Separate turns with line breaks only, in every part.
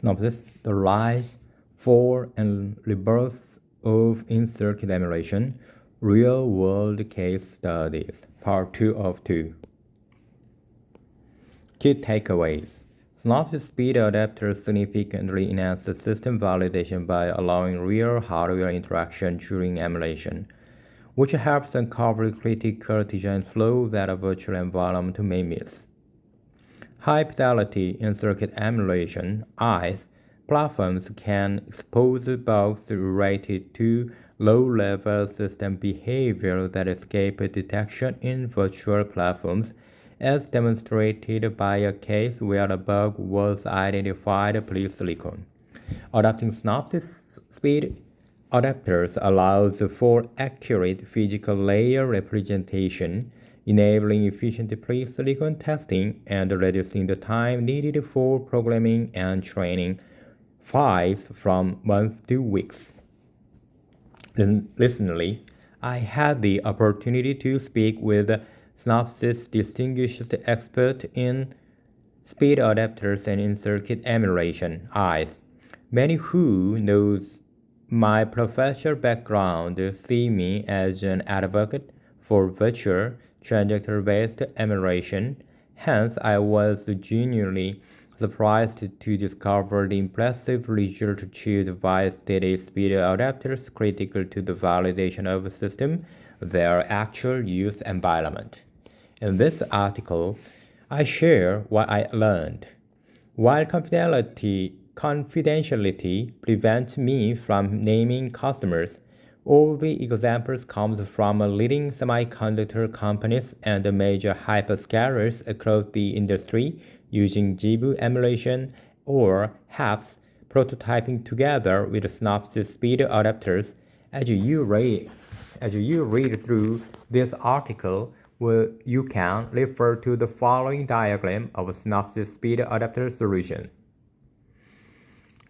Synopsis: The Rise, Fall, and Rebirth of In-Circuit Emulation, Real-World Case Studies, Part 2 of 2. Key takeaways. Synopsis speed adapters significantly enhance the system validation by allowing real hardware interaction during emulation, which helps uncover critical design flow that a virtual environment may miss. High-fidelity in-circuit emulation (ICE) platforms can expose bugs related to low-level system behavior that escape detection in virtual platforms, as demonstrated by a case where a bug was identified pre-silicon. Adopting Synopsys speed adapters allows for accurate physical layer representation, enabling efficient pre-silicon testing and reducing the time needed for programming and training files from months to weeks. Recently, I had the opportunity to speak with Synopsys' distinguished expert in speed adapters and in-circuit emulation (ICE). Many who knows my professional background see me as an advocate for virtual trajectory-based emulation. Hence, I was genuinely surprised to discover the impressive result achieved by steady speed adapters critical to the validation of a system, their actual use environment. In this article, I share what I learned. While confidentiality prevents me from naming customers, all the examples come from leading semiconductor companies and major hyperscalers across the industry using GPU emulation or HAPS prototyping together with Synopsys speed adapters. As you read through this article, you can refer to the following diagram of a Synopsys speed adapter solution.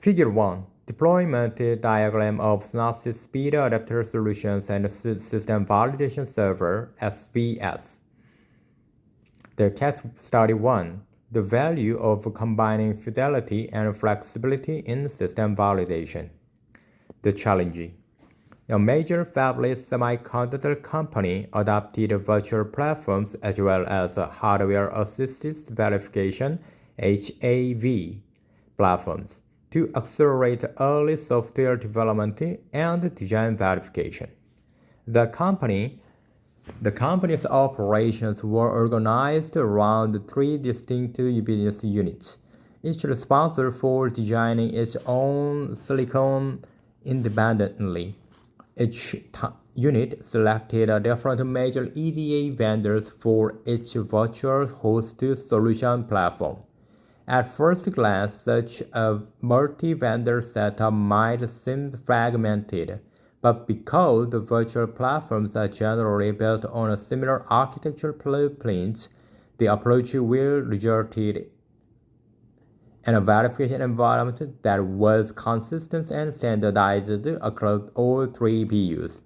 Figure 1. Deployment diagram of Synopsys speed adapter solutions and system validation server (SVS). The case study 1. The value of combining fidelity and flexibility in system validation. The challenge. A major fabless semiconductor company adopted virtual platforms as well as hardware-assisted verification (HAV) platforms to accelerate early software development and design verification. The company's operations were organized around 3 distinct business units, each responsible for designing its own silicon independently. Each unit selected different major EDA vendors for each virtual host solution platform. At first glance, such a multi-vendor setup might seem fragmented, but because the virtual platforms are generally built on a similar architectural blueprints, the approach will result in a verification environment that was consistent and standardized across all 3 BUs.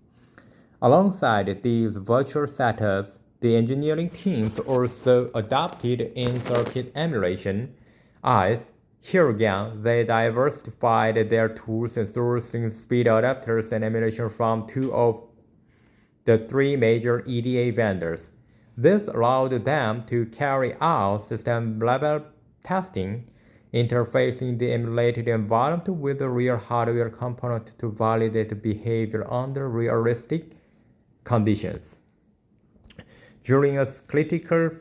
Alongside these virtual setups, the engineering teams also adopted in-circuit emulation (ICE). Here again, they diversified their tools and sourcing speed adapters and emulation from 2 of the 3 major EDA vendors. This allowed them to carry out system-level testing, interfacing the emulated environment with the real hardware component to validate behavior under realistic conditions. During a critical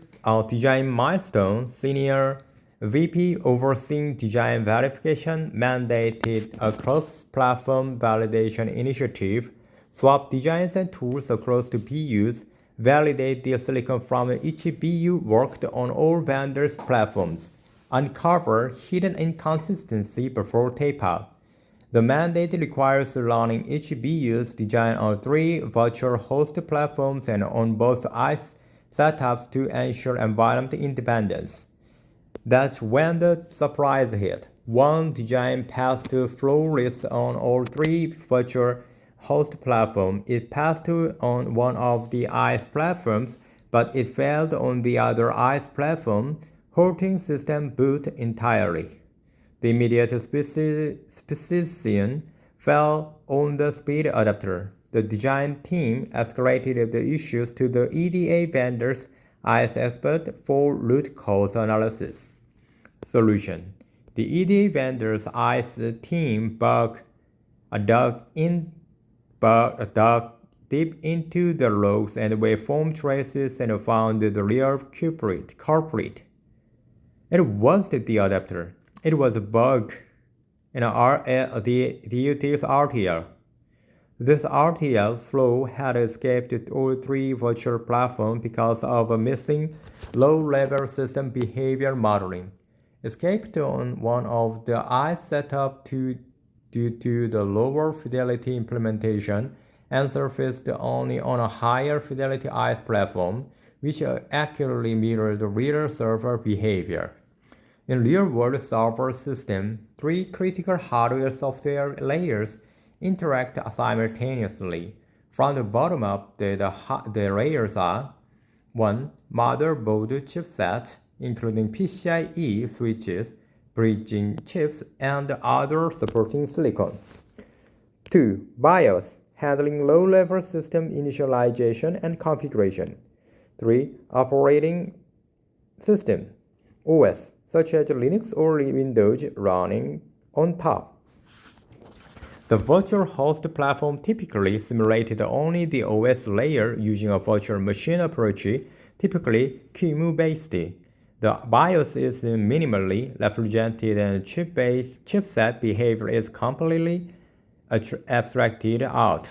design milestone, Senior VP overseeing design verification mandated a cross-platform validation initiative, swap designs and tools across the BUs, validate the silicon from each BU worked on all vendors' platforms, uncover hidden inconsistency before tape-out. The mandate requires running each BU's design on 3 virtual host platforms and on both ICE setups to ensure environment independence. That's when the surprise hit. One design passed flawless on all 3 virtual host platforms. It passed on one of the ICE platforms, but it failed on the other ICE platform, halting system boot entirely. The immediate specification fell on the speed adapter. The design team escalated the issues to the EDA vendors as expert for root cause analysis. Solution: the EDA vendors ICE team dug deep into the logs and waveform traces and found the real culprit. It wasn't the adapter. It was a bug in the DUT's RTL. This RTL flow had escaped all three virtual platforms because of a missing low-level system behavior modeling. Escaped on one of the ICE setup due to the lower fidelity implementation and surfaced only on a higher fidelity ICE platform, which accurately mirrored the real server behavior. In real-world server system, three critical hardware-software layers interact simultaneously. From the bottom up, the layers are 1. Motherboard chipset, including PCIe switches, bridging chips, and other supporting silicon. 2. BIOS, handling low-level system initialization and configuration. 3. Operating system, OS, such as Linux or Windows running on top. The virtual host platform typically simulated only the OS layer using a virtual machine approach, typically QEMU-based. The BIOS is minimally represented and chipset behavior is completely abstracted out.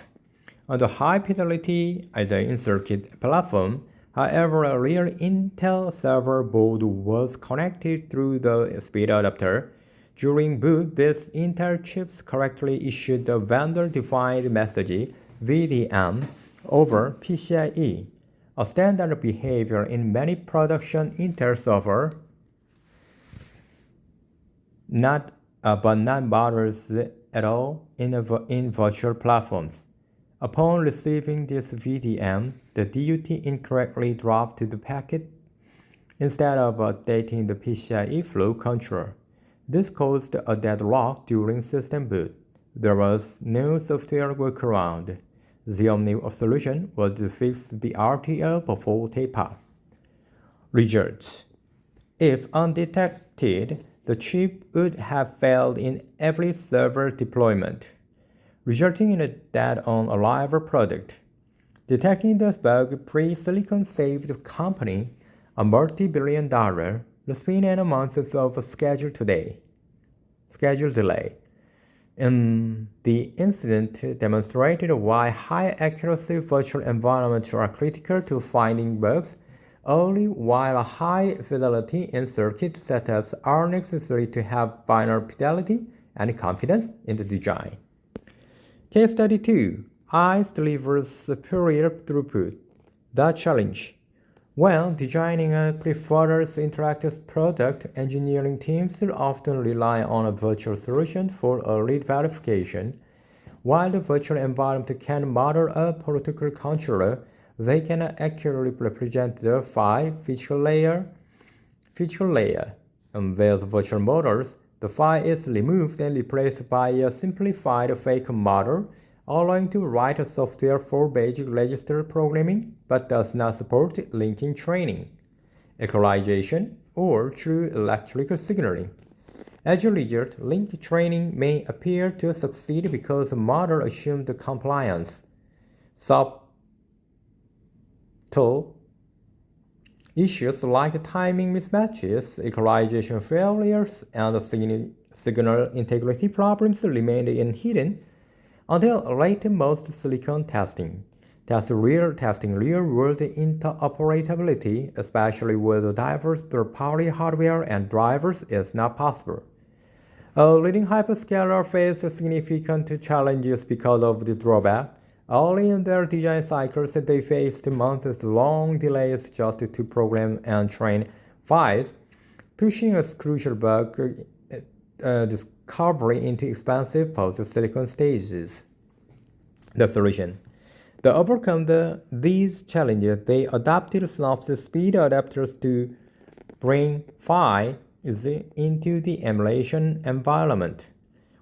On the high-fidelity in-circuit platform, however, a real Intel server board was connected through the speed adapter. During boot, these Intel chips correctly issued the vendor-defined message VDM over PCIe, a standard behavior in many production Intel servers, but not bothers at all in virtual platforms. Upon receiving this VDM, the DUT incorrectly dropped the packet instead of updating the PCIe flow controller. This caused a deadlock during system boot. There was no software workaround. The only solution was to fix the RTL before tape-out. Results: if undetected, the chip would have failed in every server deployment, resulting in a dead-on-arrival product. Detecting this bug pre-Silicon saved the company a multi-billion-dollar spend and months of schedule delay. The incident demonstrated why high-accuracy virtual environments are critical to finding bugs early, while high-fidelity in-circuit setups are necessary to have final fidelity and confidence in the design. Case study 2. ICE delivers superior throughput. The challenge: when designing a preferred interactive product, engineering teams often rely on a virtual solution for early verification. While the virtual environment can model a protocol controller, they cannot accurately represent the PHY feature layer. With virtual models, the PHY is removed and replaced by a simplified fake model, allowing to write a software for basic register programming, but does not support linking training, equalization, or true electrical signaling. As a result, link training may appear to succeed because the model assumed compliance. Subtle issues like timing mismatches, equalization failures, and signal integrity problems remained hidden until later-most silicon testing. Real-world interoperability, especially with diverse third-party hardware and drivers, is not possible. A leading hyperscaler faced significant challenges because of the drawback. Early in their design cycles, they faced months-long delays just to program and train PHYs, pushing a crucial bug discovery into expensive post-silicon stages. The solution: to overcome these challenges, they adopted Synopsys speed adapters to bring PHY is into the emulation environment.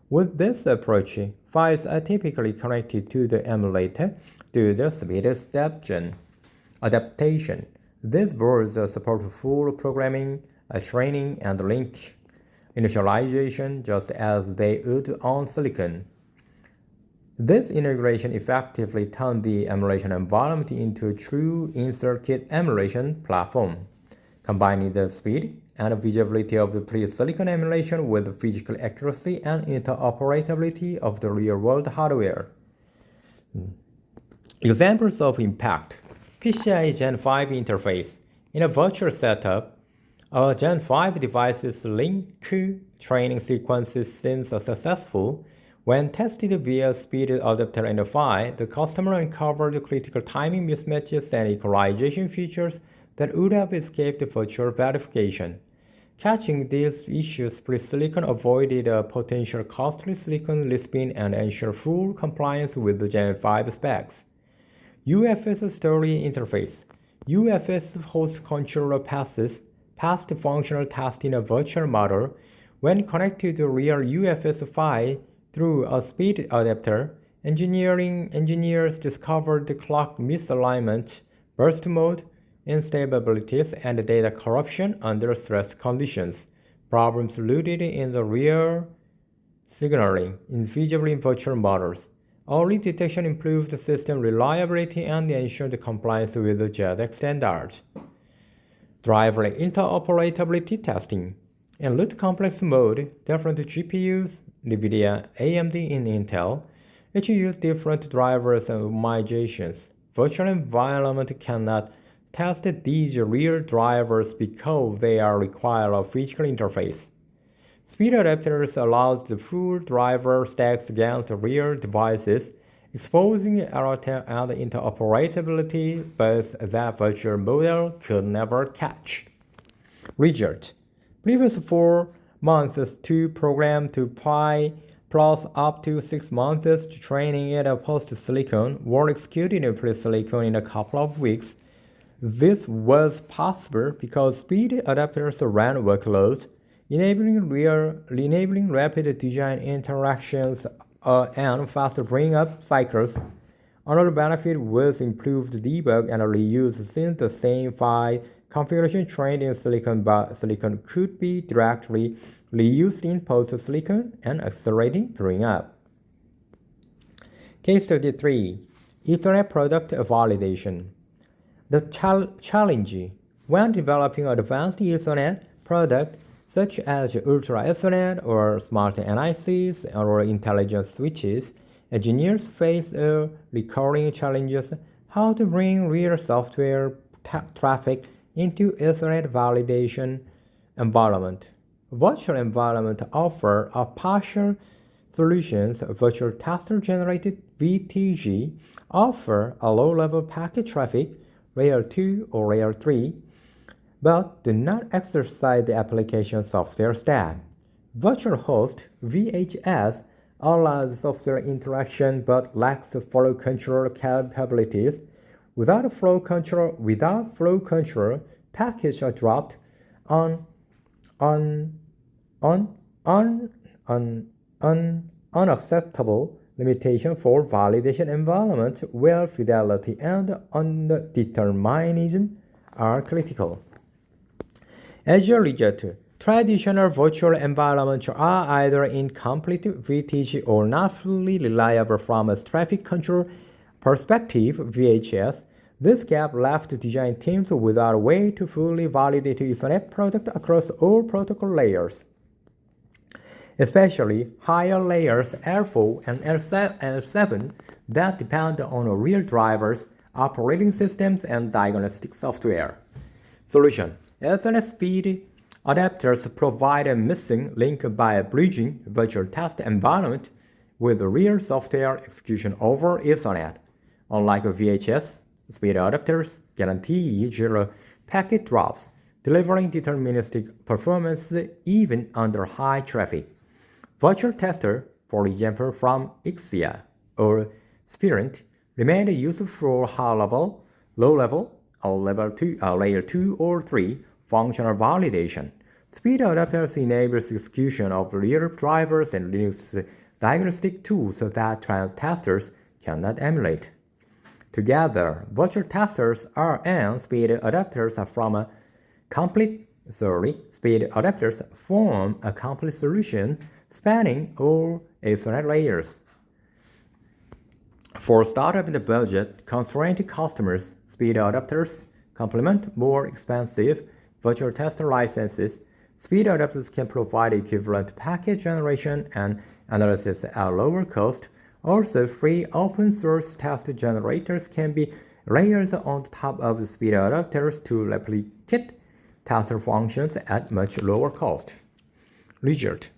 With this approach, files are typically connected to the emulator through the speed adaptation. These boards support full programming, training, and link initialization just as they would on silicon. This integration effectively turned the emulation environment into a true in-circuit emulation platform, combining the speed and visibility of the pre-silicon emulation with the physical accuracy and interoperability of the real-world hardware. Examples of impact: PCI Gen 5 interface. In a virtual setup, a Gen 5 device's link training sequences seems successful. When tested via speed adapter and PHY, the customer uncovered critical timing mismatches and equalization features that would have escaped virtual verification. Catching these issues, pre-silicon avoided a potential costly silicon lisping and ensured full compliance with the Gen 5 specs. UFS story interface. UFS host controller passes past functional test in a virtual model. When connected to real UFS PHY through a speed adapter, engineers discovered the clock misalignment, burst mode, instabilities, and data corruption under stress conditions, problems rooted in the real signaling invisible in virtual models. Early detection improved system reliability and ensured compliance with the JEDEC standards. Driver interoperability testing. In root complex mode, different GPUs, NVIDIA, AMD, and Intel, each use different drivers and optimizations. Virtual environment cannot test these real drivers because they require a physical interface. Speed adapters allows the full driver stacks against real devices, exposing error and interoperability, but that virtual model could never catch. Result: previous 4 months to program to PHY plus up to 6 months to training it post-silicon were executed in pre-silicon in a couple of weeks. This was possible because speed adapters ran workloads, enabling rapid design interactions and faster bring-up cycles. Another benefit was improved debug and reuse, since the same PHY configuration trained in silicon could be directly reused in post-silicon and accelerating bring-up. Case study 3. Ethernet product validation. The challenge when developing advanced Ethernet product such as Ultra Ethernet or Smart NICs or intelligent switches, engineers face a recurring challenges how to bring real software traffic into Ethernet validation environment. Virtual environment offer a partial solutions. Virtual tester generated VTG offer a low-level packet traffic, layer 2 or layer 3, but do not exercise the application software stack. Virtual host VHS allows software interaction but lacks flow control capabilities. Without flow control, packets are dropped unacceptable limitation for validation environment where fidelity and determinism are critical. As a result, traditional virtual environments are either incomplete VTG or not fully reliable from a traffic control perspective VHS. This gap left design teams without a way to fully validate Ethernet product across all protocol layers, especially higher layers L4 and L7 that depend on real drivers, operating systems, and diagnostic software. Solution: Ethernet speed adapters provide a missing link by bridging virtual test environment with real software execution over Ethernet. Unlike VHS, speed adapters guarantee zero packet drops, delivering deterministic performance even under high traffic. Virtual tester, for example from Ixia or Spirent, remain useful for high-level, low-level, or layer 2 or 3 functional validation. Speed adapters enables execution of real drivers and Linux diagnostic tools that testers cannot emulate. Together, virtual testers and speed adapters form a complete solution spanning all Ethernet layers. For startup and budget-constrained customers, speed adapters complement more expensive virtual tester licenses. Speed adapters can provide equivalent package generation and analysis at lower cost. Also, free open-source test generators can be layered on top of the speed adapters to replicate tester functions at much lower cost. Result.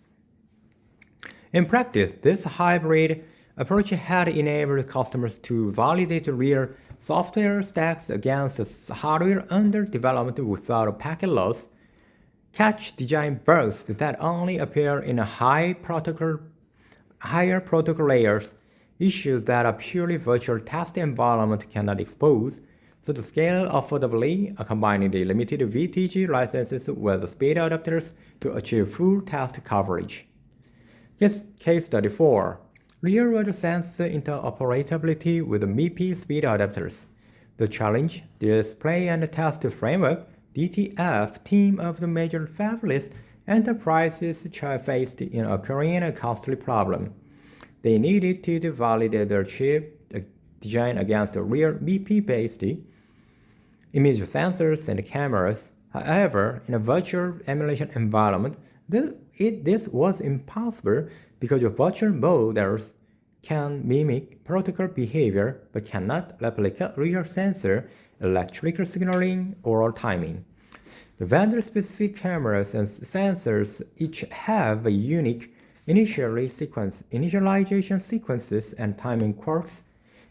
In practice, this hybrid approach had enabled customers to validate real software stacks against hardware under development without packet loss, catch design bugs that only appear in higher protocol layers, issues that a purely virtual test environment cannot expose, so to scale affordably, combining the limited VTG licenses with speed adapters to achieve full test coverage. Case study 4. Real-world sensor interoperability with MIPI speed adapters. The challenge, display and test framework, DTF team of the major fabless enterprises faced in occurring a costly problem. They needed to validate their chip design against real MIPI-based image sensors and cameras. However, in a virtual emulation environment, this was impossible because virtual models can mimic protocol behavior but cannot replicate real sensor, electrical signaling, or timing. The vendor-specific cameras and sensors each have a unique initialization sequences and timing quirks,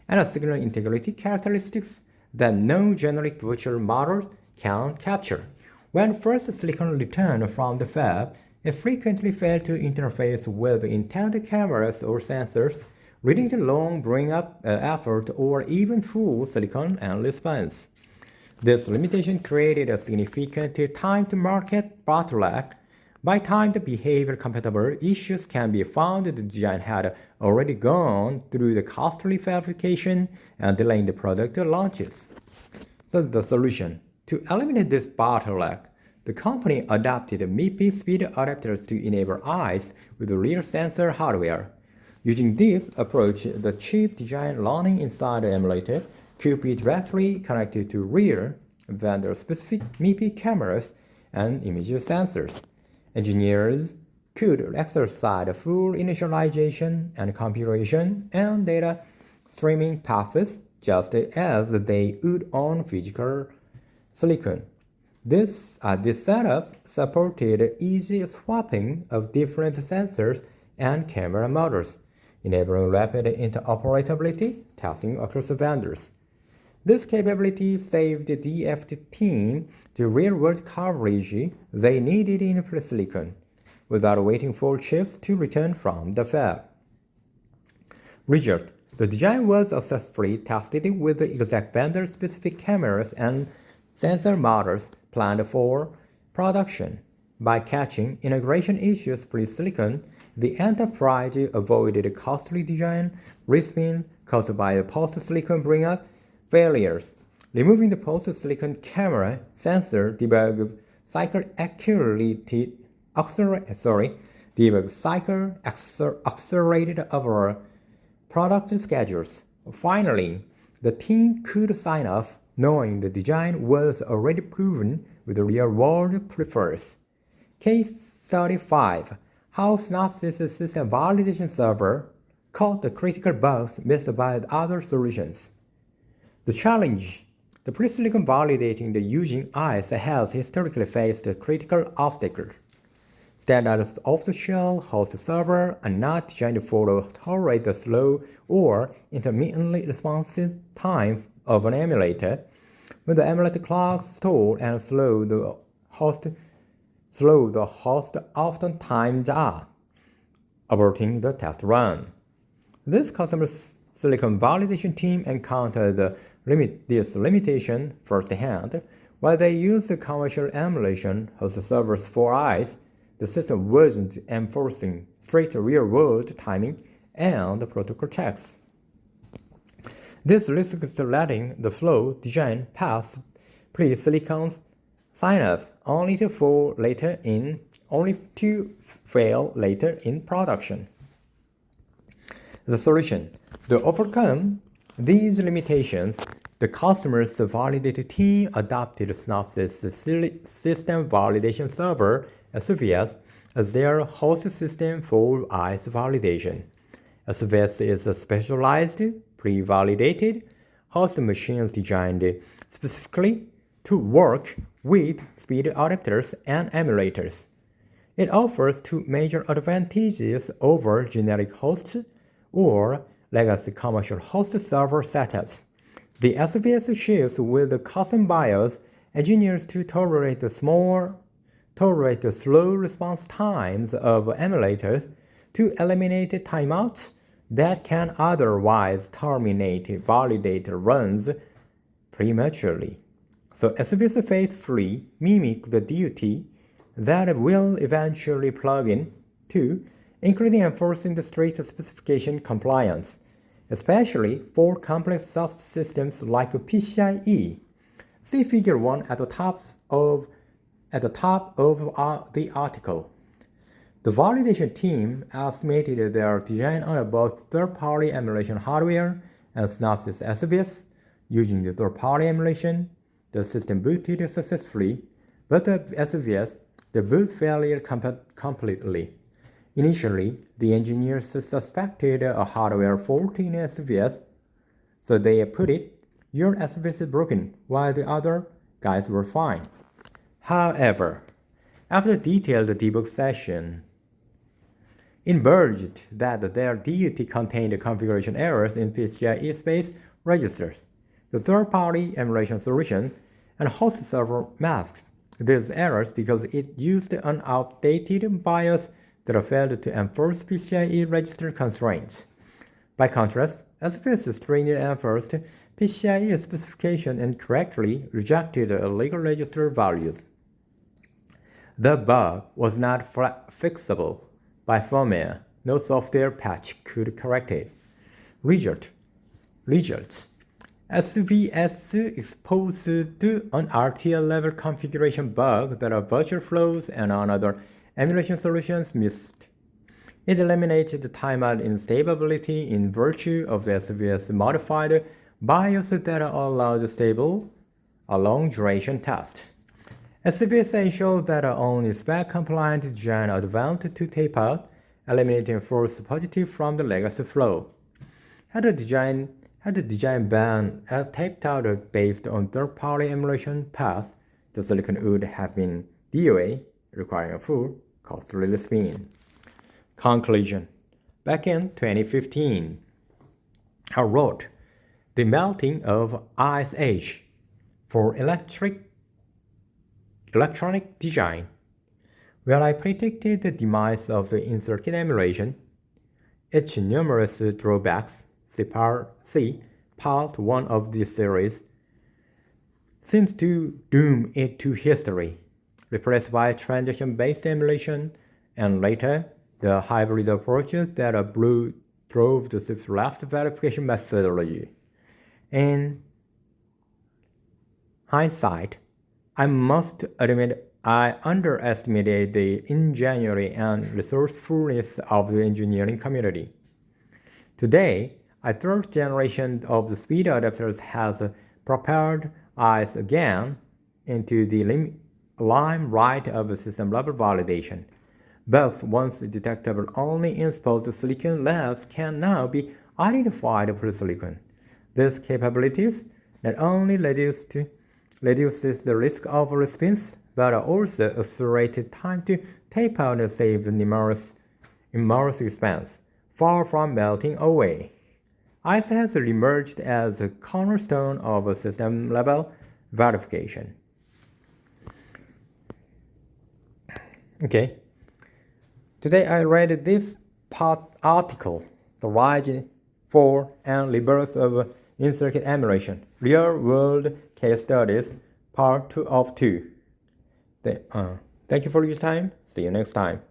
and a signal integrity characteristics that no generic virtual model can capture. When first silicon returned from the fab, it frequently failed to interface with intended cameras or sensors, leading to long bring-up effort or even full silicon and response. This limitation created a significant time-to-market bottleneck. By the time the behavior-compatible issues can be found, the design had already gone through the costly fabrication and delaying the product launches. So the solution: to eliminate this bottleneck, the company adopted MIPI speed adapters to enable eyes with real sensor hardware. Using this approach, the chip design learning inside the emulator could be directly connected to real vendor-specific MIPI cameras and image sensors. Engineers could exercise full initialization and computation and data streaming paths just as they would on physical silicon. This setup supported easy swapping of different sensors and camera models, enabling rapid interoperability testing across vendors. This capability saved the DFT team the real-world coverage they needed in silicon, without waiting for chips to return from the fab. Result: the design was successfully tested with the exact vendor-specific cameras and sensor models planned for production. By catching integration issues pre-silicon, the enterprise avoided costly design respins caused by post-silicon bring-up failures. Removing the post-silicon camera sensor debug cycle accelerated our product schedules. Finally, the team could sign off knowing the design was already proven with real-world preference. Case 35. How Synopsys system validation server caught the critical bugs missed by other solutions. The challenge: the pre-silicon validating the using eyes has historically faced critical obstacles. Standard off-the-shelf host servers are not designed to tolerate the slow or intermittently responsive time of an emulator. When the emulator clock stalls and slow the host often times out, aborting the test run. This customer silicon validation team encountered this limitation firsthand While they used commercial emulation host servers for ICE, the system wasn't enforcing strict real-world timing and protocol checks. This risks letting the flow design pass pre-silicon sign-off only to fail later in production. The solution: to overcome these limitations, the customer's validator team adopted Synopsys System Validation Server (SVS) as their host system for ICE validation. SVS is a specialized, pre-validated host machine designed specifically to work with speed adapters and emulators. It offers two major advantages over generic hosts or legacy commercial host server setups. The SVS ships with the custom BIOS engineers to tolerate the slow response times of emulators to eliminate timeouts that can otherwise terminate validator runs prematurely. So SVS faithfully mimic the DUT that will eventually plug in to, including enforcing the strict specification compliance, especially for complex soft systems like PCIe. See Figure 1 at the top of the article. The validation team estimated their design on both third-party emulation hardware and Synopsys SVS. Using the third-party emulation, the system booted successfully, but the SVS, the boot failed completely. Initially, the engineers suspected a hardware fault in SVS, so they put it, "Your SVS is broken," while the other guys were fine. However, after a detailed debug session, it emerged that their DUT contained configuration errors in PCIe space registers. The third-party emulation solution and host server masked these errors because it used an outdated BIOS that failed to enforce PCIe register constraints. By contrast, SVS stringed enforced PCIe specification and correctly rejected illegal register values. The bug was not fixable by firmware. No software patch could correct it. Results: SVS exposed an RTL-level configuration bug that virtual flows and other emulation solutions missed. It eliminated timeout instability in virtue of the SVS modified BIOS that allowed stable, long-duration test. SVS ensured that only spec-compliant design advanced to tape out, eliminating false positive from the legacy flow. Had the design been taped out based on third-party emulation path, the silicon would have been DOA, requiring a full, costly spin. Conclusion: back in 2015, I wrote The Melting of Ice Age for Electronic Design, where I predicted the demise of the in-circuit emulation, its numerous drawbacks. See Part 1 of this series, seems to doom it to history, replaced by transaction-based emulation, and later the hybrid approaches that drove the shift-left verification methodology. In hindsight, I must admit I underestimated the ingenuity and resourcefulness of the engineering community. Today, a third generation of the speed adapters has propelled ICE again into the limelight of system-level validation. Bugs once detectable only in exposed silicon labs can now be identified pre-silicon. These capabilities not only reduces the risk of respins, but also accelerated time to tape out and save numerous expense, far from melting away. ICE has emerged as a cornerstone of system-level verification. Okay. Today I read this article, The Rise, Fall, and Rebirth of In-Circuit Emulation, Real-World Case Studies, part 2 of 2. Thank you for your time. See you next time.